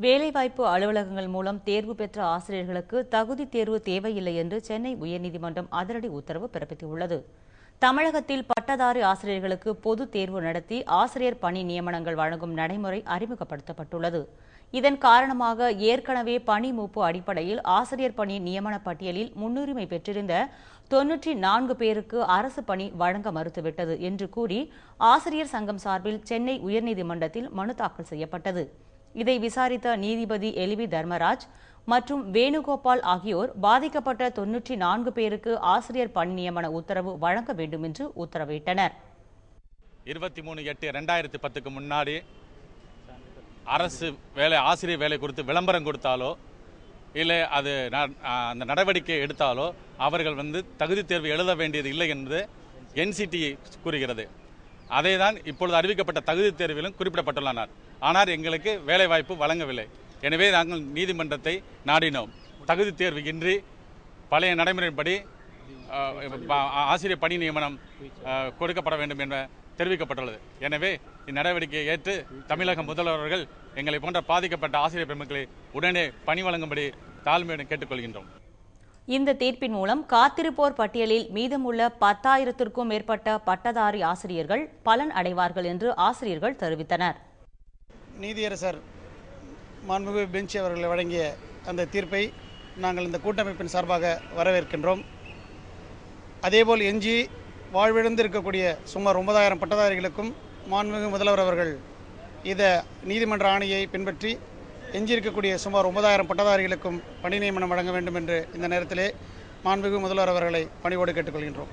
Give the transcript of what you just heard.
வேலைவாய்ப்பு அலுவலகங்கள் மூலம் தேர்வு பெற்ற ஆசிரியர்களுக்கு தகுதி தேர்வு தேவையில்லை என்று சென்னை உயர்நீதிமன்றம் அதிரடி உத்தரவு பிறப்பித்துள்ளது. தமிழகத்தில் பட்டதாரி ஆசிரியர்களுக்கு பொதுத் தேர்வு நடத்தி ஆசிரியர் பணி நியமனங்கள் வழங்கும் நடைமுறை அறிமுகப்படுத்தப்பட்டுள்ளது. இதன் காரணமாக ஏற்கனவே பணி மூப்பு அடிப்படையில் ஆசிரியர் பணி நியமன பட்டியலில் முன்னுரிமை பெற்றிருந்த 94 பேருக்கு அரசு பணி வழங்க மறுத்துவிட்டது என்று கூறி ஆசிரியர் சங்கம் சார்பில் சென்னை உயர்நீதிமன்றத்தில் மனு தாக்கல் செய்யப்பட்டது. இதை விசாரித்த நீதிபதி எல்வி தர்மராஜ் மற்றும் வேணுகோபால் ஆகியோர் பாதிக்கப்பட்ட 94 பேருக்கு ஆசிரியர் பணி நியமன உத்தரவு வழங்க வேண்டும் என்று உத்தரவிட்டனர். 23/8/2010 முன்னாடி அரசு ஆசிரியர் வேலை குறித்து விளம்பரம் கொடுத்தாலோ இல்லை அது அந்த நடவடிக்கை எடுத்தாலோ அவர்கள் தகுதி தேர்வு எழுத வேண்டியது இல்லை என்று NCT கூறுகிறது. அதை தான் இப்பொழுது அறிவிக்கப்பட்ட தகுதி தேர்விலும் குறிப்பிடப்பட்டுள்ளனர். ஆனால் எங்களுக்கு வேலைவாய்ப்பு வழங்கவில்லை. எனவே நாங்கள் நீதிமன்றத்தை நாடினோம். தகுதி தேர்வு இன்றி பழைய நடைமுறைப்படி ஆசிரியர் பணி நியமனம் கொடுக்கப்பட வேண்டும் என தெரிவிக்கப்பட்டுள்ளது. எனவே இந்நடவடிக்கையை ஏற்று தமிழக முதல்வர்கள் எங்களை போன்ற பாதிக்கப்பட்ட ஆசிரியர் பெருமக்களை உடனே பணி வழங்கும்படி தாழ்மையுடன் கேட்டுக்கொள்கின்றோம். இந்த தீர்ப்பின் மூலம் காத்திருப்போர் பட்டியலில் மீதமுள்ள 10,000க்கும் மேற்பட்ட பட்டதாரி ஆசிரியர்கள் பலன் அடைவார்கள் என்று ஆசிரியர்கள் தெரிவித்தனர். நீதியரசர் மாண்புமிகு பெஞ்ச் அவர்கள் வழங்கிய அந்த தீர்ப்பை நாங்கள் இந்த கூட்டமைப்பின் சார்பாக வரவேற்கின்றோம். அதேபோல் எஞ்சி வாழ்விழந்து இருக்கக்கூடிய சுமார் 9,000 பட்டதாரிகளுக்கும் மாண்புமிகு முதல்வர் அவர்கள் இந்த நீதிமன்ற ஆணையை பின்பற்றி எஞ்சியிருக்கக்கூடிய சுமார் 9,000 பட்டதாரிகளுக்கும் பணி நியமனம் வழங்க வேண்டும் என்று இந்த நேரத்திலே மாண்புமிகு முதல்வர் அவர்களை பணிவோடு கேட்டுக்கொள்கின்றோம்.